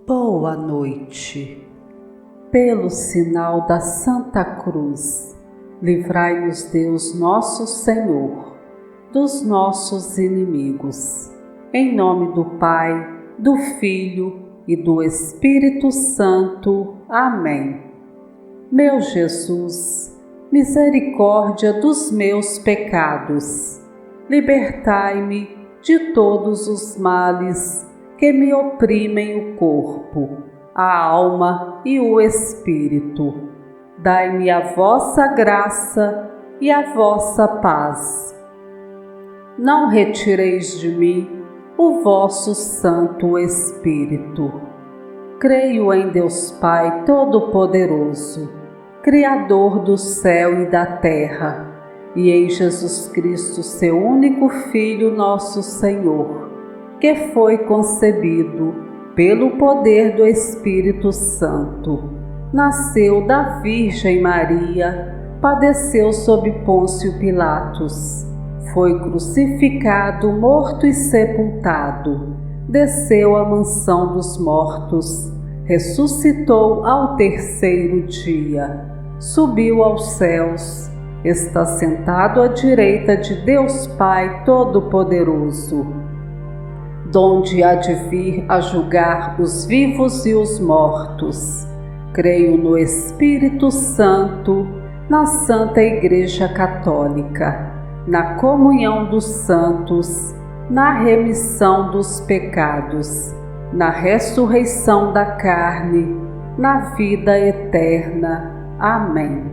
Boa noite. Pelo sinal da Santa Cruz, livrai-nos Deus nosso Senhor dos nossos inimigos. Em nome do Pai, do Filho e do Espírito Santo. Amém. Meu Jesus, misericórdia dos meus pecados, libertai-me de todos os males que me oprimem o corpo, a alma e o espírito. Dai-me a vossa graça e a vossa paz. Não retireis de mim o vosso Santo Espírito. Creio em Deus Pai Todo-Poderoso, Criador do céu e da terra, e em Jesus Cristo, seu único Filho, nosso Senhor, que foi concebido pelo poder do Espírito Santo, nasceu da Virgem Maria, padeceu sob Pôncio Pilatos, foi crucificado, morto e sepultado, desceu à mansão dos mortos, ressuscitou ao terceiro dia, subiu aos céus, está sentado à direita de Deus Pai Todo-Poderoso, donde há de vir a julgar os vivos e os mortos. Creio no Espírito Santo, na Santa Igreja Católica, na comunhão dos santos, na remissão dos pecados, na ressurreição da carne, na vida eterna. Amém.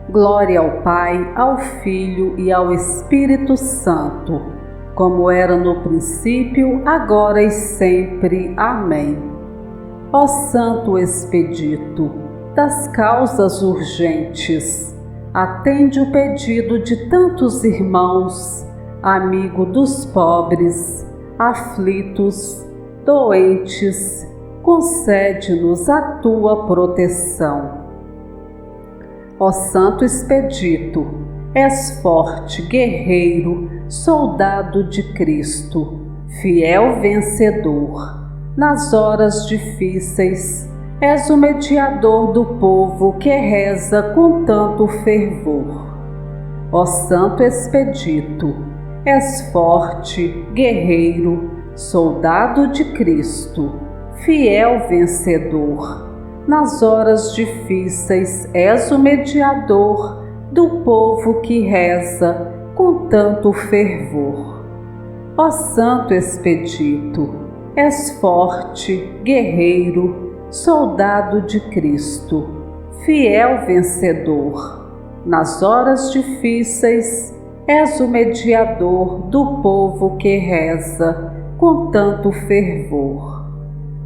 Glória ao Pai, ao Filho e ao Espírito Santo, como era no princípio, agora e sempre. Amém. Ó Santo Expedito das causas urgentes, atende o pedido de tantos irmãos, amigo dos pobres, aflitos, doentes, concede-nos a tua proteção. Ó Santo Expedito, és forte, guerreiro, soldado de Cristo, fiel vencedor. Nas horas difíceis, és o mediador do povo que reza com tanto fervor. Ó Santo Expedito, és forte, guerreiro, soldado de Cristo, fiel vencedor. Nas horas difíceis, és o mediador do povo que reza com tanto fervor. Ó Santo Expedito, és forte, guerreiro, soldado de Cristo, fiel vencedor. Nas horas difíceis, és o mediador do povo que reza com tanto fervor.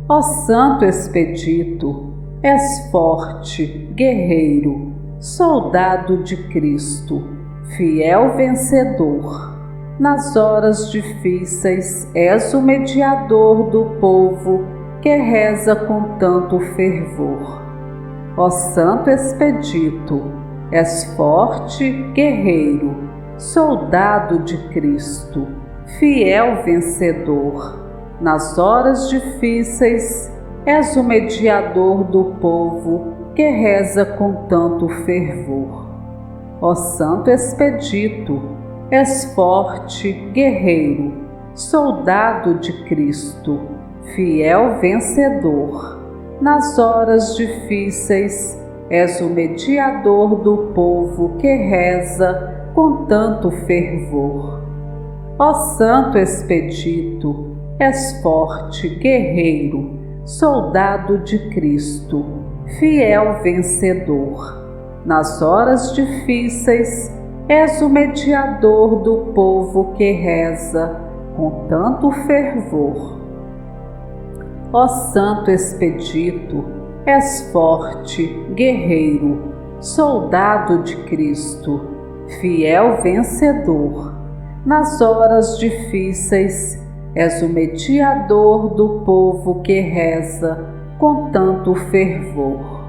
Ó Santo Expedito, és forte, guerreiro, soldado de Cristo, fiel vencedor. Nas horas difíceis, és o mediador do povo que reza com tanto fervor. Ó Santo Expedito, és forte, guerreiro, soldado de Cristo, fiel vencedor. Nas horas difíceis, és o mediador do povo que reza com tanto fervor. Ó Santo Expedito, és forte, guerreiro, soldado de Cristo, fiel vencedor. Nas horas difíceis, és o mediador do povo que reza com tanto fervor. Ó Santo Expedito, és forte, guerreiro, soldado de Cristo, fiel vencedor. Nas horas difíceis, és o mediador do povo que reza com tanto fervor. Ó Santo Expedito, és forte, guerreiro, soldado de Cristo, fiel vencedor. Nas horas difíceis, és o mediador do povo que reza com tanto fervor.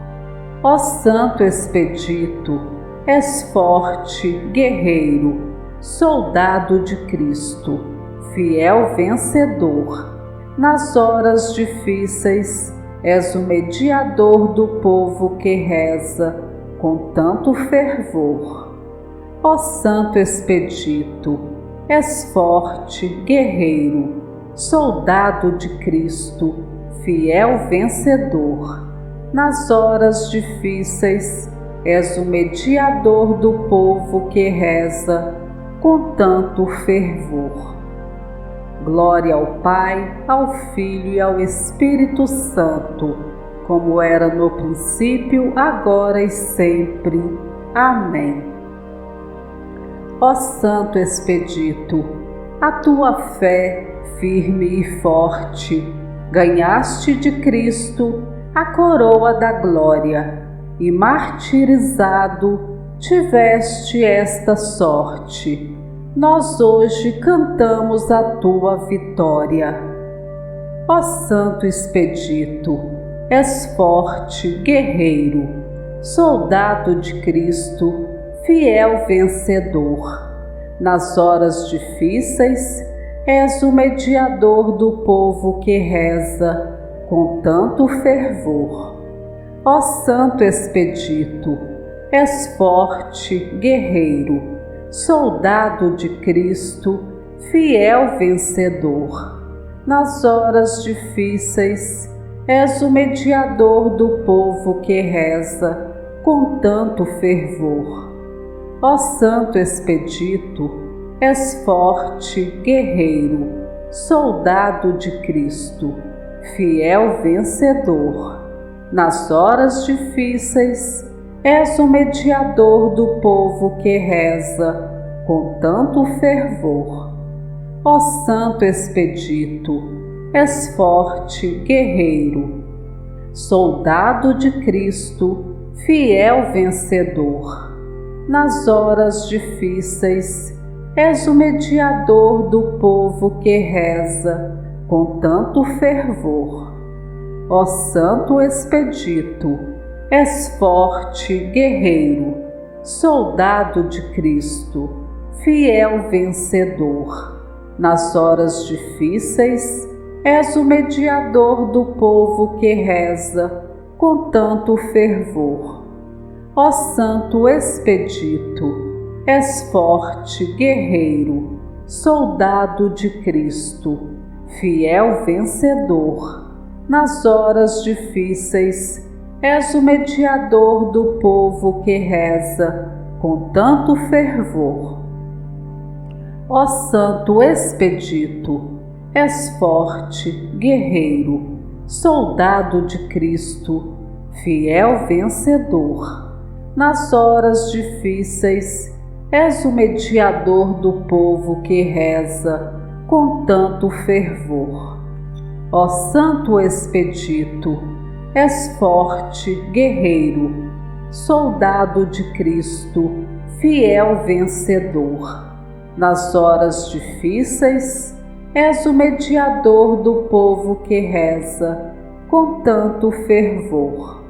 Ó Santo Expedito, és forte, guerreiro, soldado de Cristo, fiel vencedor. Nas horas difíceis, és o mediador do povo que reza com tanto fervor. Ó Santo Expedito, és forte, guerreiro, soldado de Cristo, fiel vencedor. Nas horas difíceis, és o mediador do povo que reza com tanto fervor. Glória ao Pai, ao Filho e ao Espírito Santo, como era no princípio, agora e sempre. Amém. Ó Santo Expedito, a tua fé, firme e forte, ganhaste de Cristo a coroa da glória, e martirizado tiveste esta sorte. Nós hoje cantamos a tua vitória. Ó Santo Expedito, és forte, guerreiro, soldado de Cristo, fiel vencedor. Nas horas difíceis, és o mediador do povo que reza com tanto fervor. Ó Santo Expedito, és forte, guerreiro, soldado de Cristo, fiel vencedor. Nas horas difíceis, és o mediador do povo que reza com tanto fervor. Ó Santo Expedito, és forte, guerreiro, soldado de Cristo, fiel vencedor. Nas horas difíceis, és o mediador do povo que reza com tanto fervor. Ó Santo Expedito, és forte, guerreiro, soldado de Cristo, fiel vencedor. Nas horas difíceis, és o mediador do povo que reza com tanto fervor. Ó Santo Expedito, és forte, guerreiro, soldado de Cristo, fiel vencedor. Nas horas difíceis, és o mediador do povo que reza com tanto fervor. Ó Santo Expedito, és forte, guerreiro, soldado de Cristo, fiel vencedor. Nas horas difíceis, és o mediador do povo que reza com tanto fervor. Ó Santo Expedito, és forte, guerreiro, soldado de Cristo, fiel vencedor. Nas horas difíceis, és o mediador do povo que reza com tanto fervor. Ó Santo Expedito, és forte, guerreiro, soldado de Cristo, fiel vencedor. Nas horas difíceis, és o mediador do povo que reza com tanto fervor.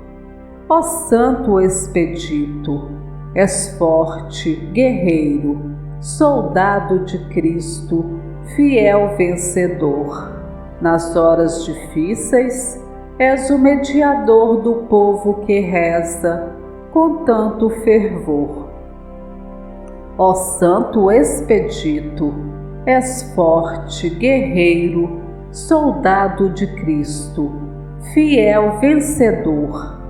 Ó Santo Expedito, és forte, guerreiro, soldado de Cristo, fiel vencedor. Nas horas difíceis, és o mediador do povo que reza com tanto fervor. Ó Santo Expedito, és forte, guerreiro, soldado de Cristo, fiel vencedor.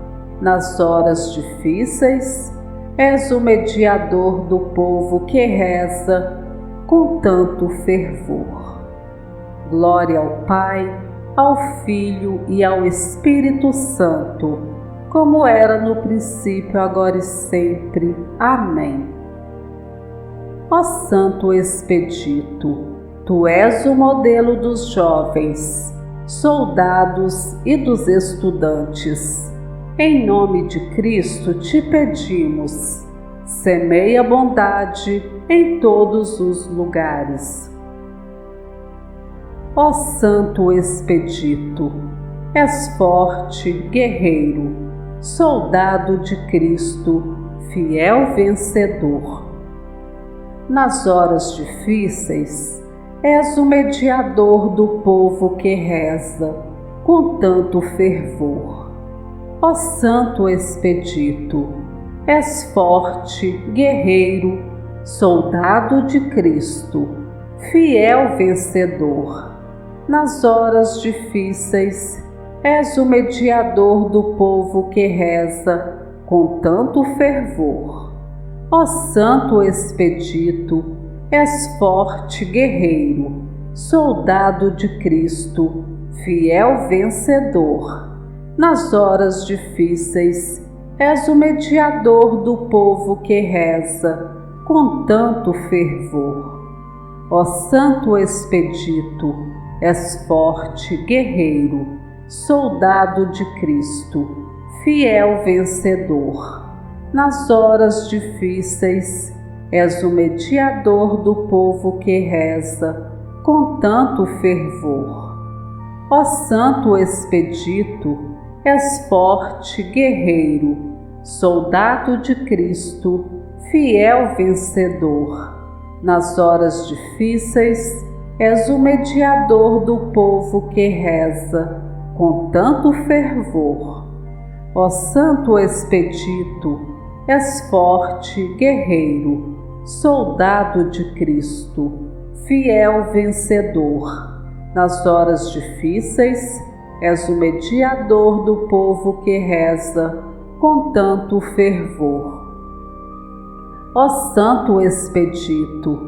Nas horas difíceis, és o mediador do povo que reza com tanto fervor. Glória ao Pai, ao Filho e ao Espírito Santo, como era no princípio, agora e sempre. Amém. Ó Santo Expedito, tu és o modelo dos jovens, soldados e dos estudantes. Em nome de Cristo te pedimos, semeia a bondade em todos os lugares. Ó Santo Expedito, és forte, guerreiro, soldado de Cristo, fiel vencedor. Nas horas difíceis, és o mediador do povo que reza com tanto fervor. Ó Santo Expedito, és forte, guerreiro, soldado de Cristo, fiel vencedor. Nas horas difíceis, és o mediador do povo que reza com tanto fervor. Ó Santo Expedito, és forte, guerreiro, soldado de Cristo, fiel vencedor. Nas horas difíceis, és o mediador do povo que reza com tanto fervor. Ó Santo Expedito, és forte, guerreiro, soldado de Cristo, fiel vencedor. Nas horas difíceis, és o mediador do povo que reza com tanto fervor. Ó Santo Expedito, és forte, guerreiro, soldado de Cristo, fiel vencedor. Nas horas difíceis, és o mediador do povo que reza com tanto fervor. Ó Santo Expedito, és forte, guerreiro, soldado de Cristo, fiel vencedor. Nas horas difíceis, és o mediador do povo que reza com tanto fervor. Ó Santo Expedito,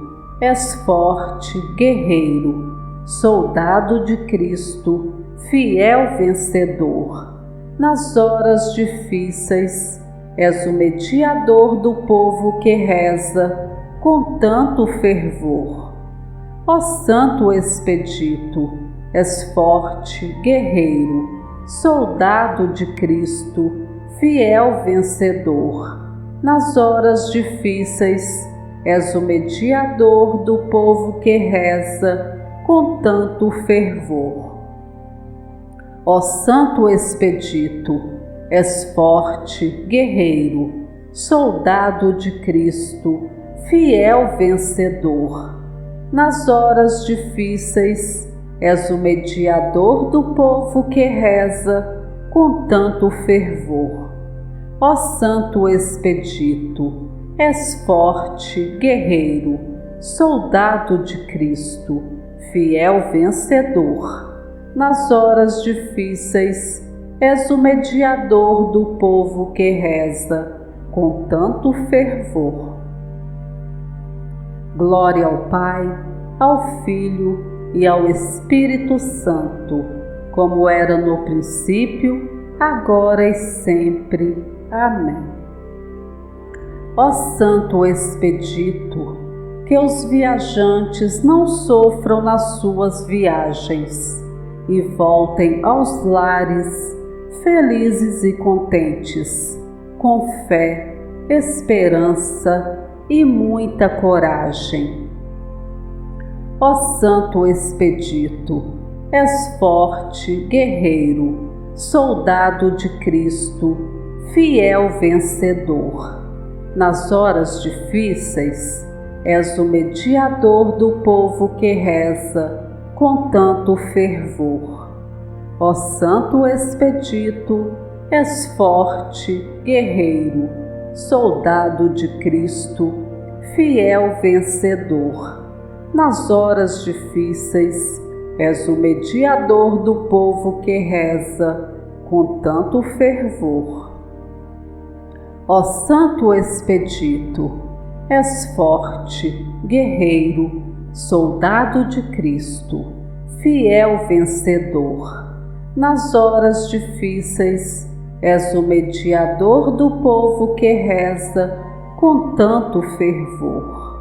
és forte, guerreiro, soldado de Cristo, fiel vencedor. Nas horas difíceis, és o mediador do povo que reza com tanto fervor. Ó Santo Expedito, és forte, guerreiro, soldado de Cristo, fiel vencedor. Nas horas difíceis, és o mediador do povo que reza com tanto fervor. Ó Santo Expedito, és forte, guerreiro, soldado de Cristo, fiel vencedor. Nas horas difíceis, és o mediador do povo que reza com tanto fervor. Ó Santo Expedito, és forte, guerreiro, soldado de Cristo, fiel vencedor. Nas horas difíceis, és o mediador do povo que reza com tanto fervor. Glória ao Pai, ao Filho e ao Espírito Santo, como era no princípio, agora e sempre. Amém. Ó Santo Expedito, que os viajantes não sofram nas suas viagens e voltem aos lares felizes e contentes, com fé, esperança e muita coragem. Ó Santo Expedito, és forte, guerreiro, soldado de Cristo, fiel vencedor. Nas horas difíceis, és o mediador do povo que reza com tanto fervor. Ó Santo Expedito, és forte, guerreiro, soldado de Cristo, fiel vencedor. Nas horas difíceis, és o mediador do povo que reza com tanto fervor. Ó Santo Expedito, és forte, guerreiro, soldado de Cristo, fiel vencedor. Nas horas difíceis, és o mediador do povo que reza com tanto fervor.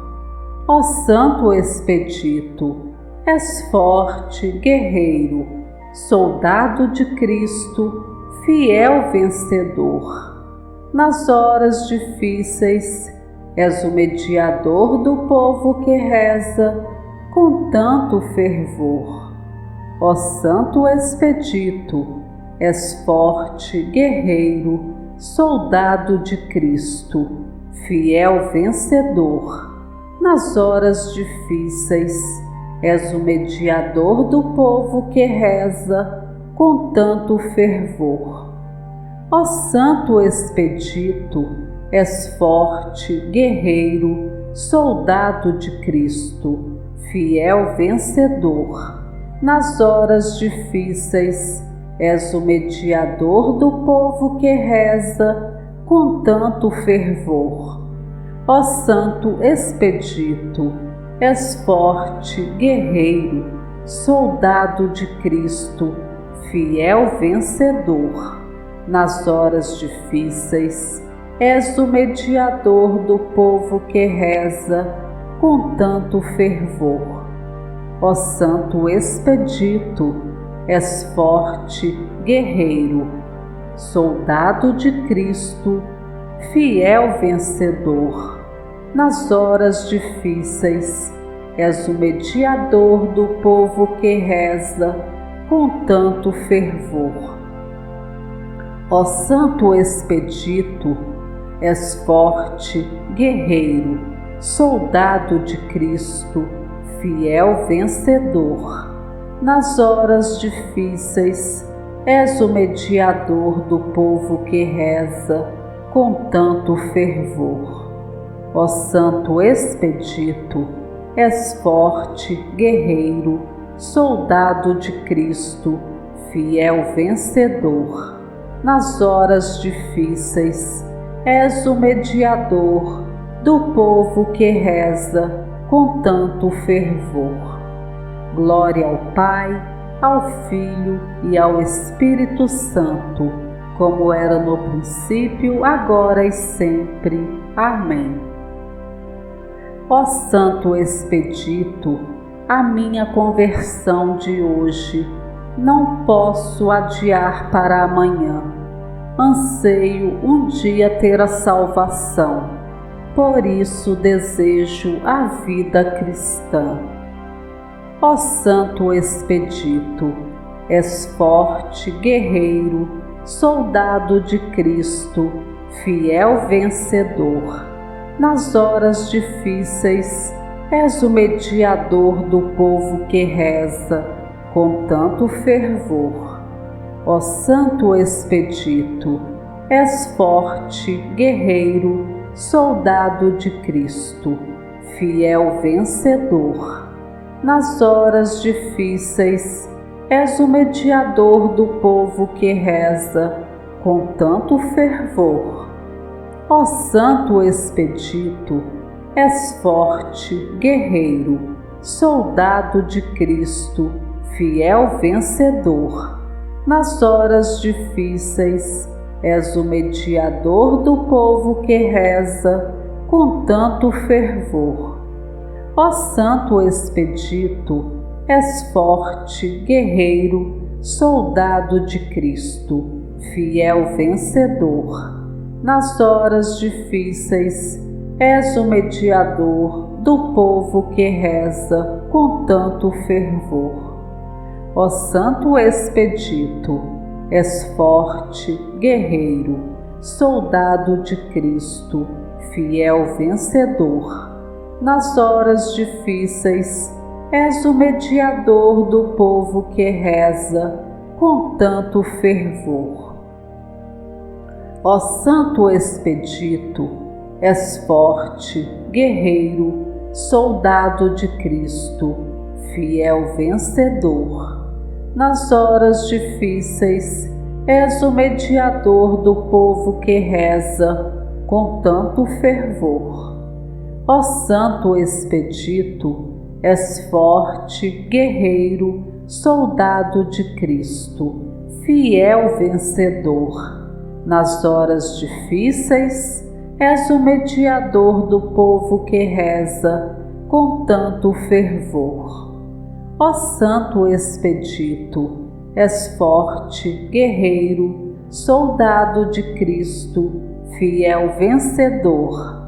Ó Santo Expedito, és forte, guerreiro, soldado de Cristo, fiel vencedor. Nas horas difíceis, és o mediador do povo que reza com tanto fervor. Ó Santo Expedito, és forte, guerreiro, soldado de Cristo, fiel vencedor. Nas horas difíceis, és o mediador do povo que reza com tanto fervor. Ó Santo Expedito, és forte, guerreiro, soldado de Cristo, fiel vencedor. Nas horas difíceis, és o mediador do povo que reza com tanto fervor. Ó Santo Expedito, és forte, guerreiro, soldado de Cristo, fiel vencedor. Nas horas difíceis, és o mediador do povo que reza com tanto fervor. Ó Santo Expedito, és forte, guerreiro, soldado de Cristo, fiel vencedor. Nas horas difíceis, és o mediador do povo que reza com tanto fervor. Ó Santo Expedito, és forte, guerreiro, soldado de Cristo, fiel vencedor. Nas horas difíceis, és o mediador do povo que reza com tanto fervor. Ó Santo Expedito, és forte, guerreiro, soldado de Cristo, fiel vencedor. Nas horas difíceis, és o mediador do povo que reza com tanto fervor. Glória ao Pai, ao Filho e ao Espírito Santo, como era no princípio, agora e sempre. Amém. Ó Santo Expedito, a minha conversão de hoje não posso adiar para amanhã. Anseio um dia ter a salvação, por isso desejo a vida cristã. Ó Santo Expedito, és forte, guerreiro, soldado de Cristo, fiel vencedor. Nas horas difíceis, és o mediador do povo que reza com tanto fervor. Ó Santo Expedito, és forte, guerreiro, soldado de Cristo, fiel vencedor. Nas horas difíceis, és o mediador do povo que reza com tanto fervor. Ó Santo Expedito, és forte, guerreiro, soldado de Cristo, fiel vencedor. Nas horas difíceis, és o mediador do povo que reza com tanto fervor. Ó Santo Expedito, és forte, guerreiro, soldado de Cristo, fiel vencedor. Nas horas difíceis, és o mediador do povo que reza com tanto fervor. Ó Santo Expedito, és forte, guerreiro, soldado de Cristo, fiel vencedor. Nas horas difíceis, és o mediador do povo que reza com tanto fervor. Ó Santo Expedito, és forte, guerreiro, soldado de Cristo, fiel vencedor. Nas horas difíceis, és o mediador do povo que reza com tanto fervor. Ó Santo Expedito, és forte, guerreiro, soldado de Cristo, fiel vencedor. Nas horas difíceis, és o mediador do povo que reza com tanto fervor. Ó Santo Expedito, és forte, guerreiro, soldado de Cristo, fiel vencedor.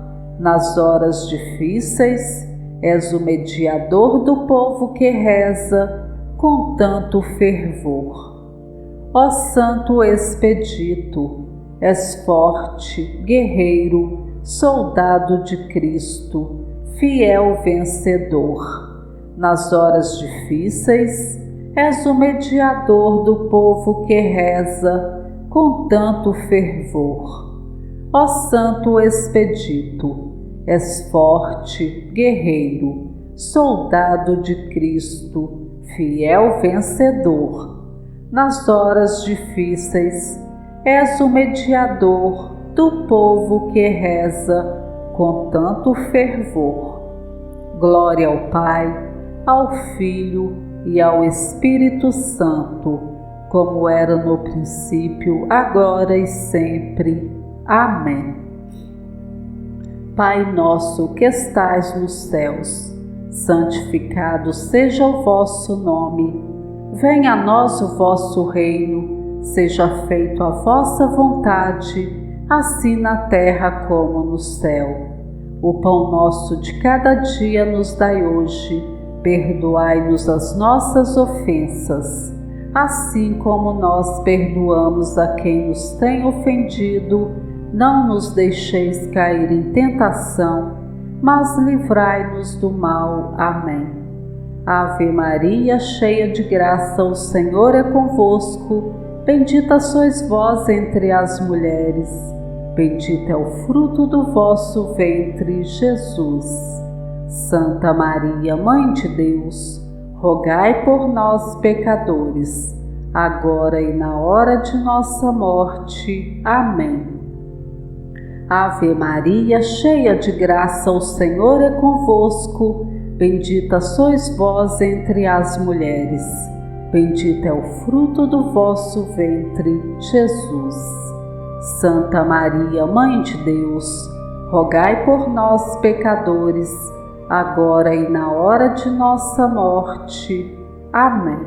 Nas horas difíceis, és o mediador do povo que reza com tanto fervor. Ó Santo Expedito, és forte, guerreiro, soldado de Cristo, fiel vencedor. Nas horas difíceis, és o mediador do povo que reza com tanto fervor. Ó Santo Expedito, és forte, guerreiro, soldado de Cristo, fiel vencedor. Nas horas difíceis, és o mediador do povo que reza com tanto fervor. Glória ao Pai, ao Filho e ao Espírito Santo, como era no princípio, agora e sempre. Amém. Pai nosso que estais nos céus, santificado seja o vosso nome. Venha a nós o vosso reino, seja feita a vossa vontade, assim na terra como no céu. O pão nosso de cada dia nos dai hoje, perdoai-nos as nossas ofensas, assim como nós perdoamos a quem nos tem ofendido. Não nos deixeis cair em tentação, mas livrai-nos do mal. Amém. Ave Maria, cheia de graça, o Senhor é convosco. Bendita sois vós entre as mulheres. Bendito é o fruto do vosso ventre, Jesus. Santa Maria, Mãe de Deus, rogai por nós, pecadores, agora e na hora de nossa morte. Amém. Ave Maria, cheia de graça, o Senhor é convosco. Bendita sois vós entre as mulheres. Bendito é o fruto do vosso ventre, Jesus. Santa Maria, Mãe de Deus, rogai por nós, pecadores, agora e na hora de nossa morte. Amém.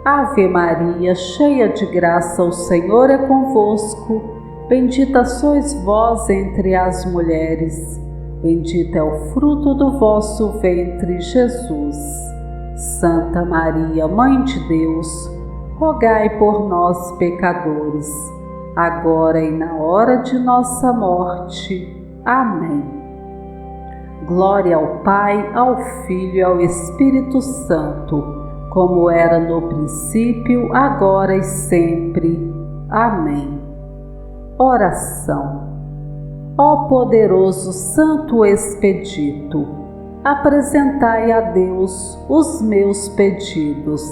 Ave Maria, cheia de graça, o Senhor é convosco. Bendita sois vós entre as mulheres. Bendito é o fruto do vosso ventre, Jesus. Santa Maria, Mãe de Deus, rogai por nós, pecadores, agora e na hora de nossa morte. Amém. Glória ao Pai, ao Filho e ao Espírito Santo, como era no princípio, agora e sempre. Amém. Oração. Ó poderoso Santo Expedito, apresentai a Deus os meus pedidos.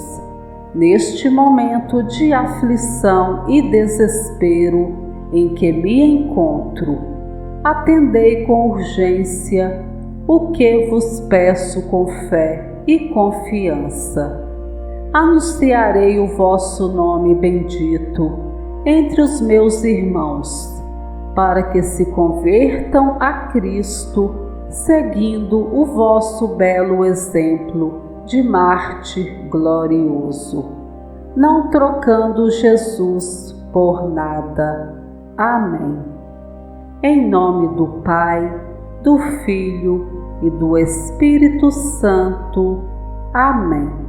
Neste momento de aflição e desespero em que me encontro, atendei com urgência o que vos peço com fé e confiança. Anunciarei o vosso nome bendito entre os meus irmãos, para que se convertam a Cristo, seguindo o vosso belo exemplo de mártir glorioso, não trocando Jesus por nada. Amém. Em nome do Pai, do Filho e do Espírito Santo. Amém.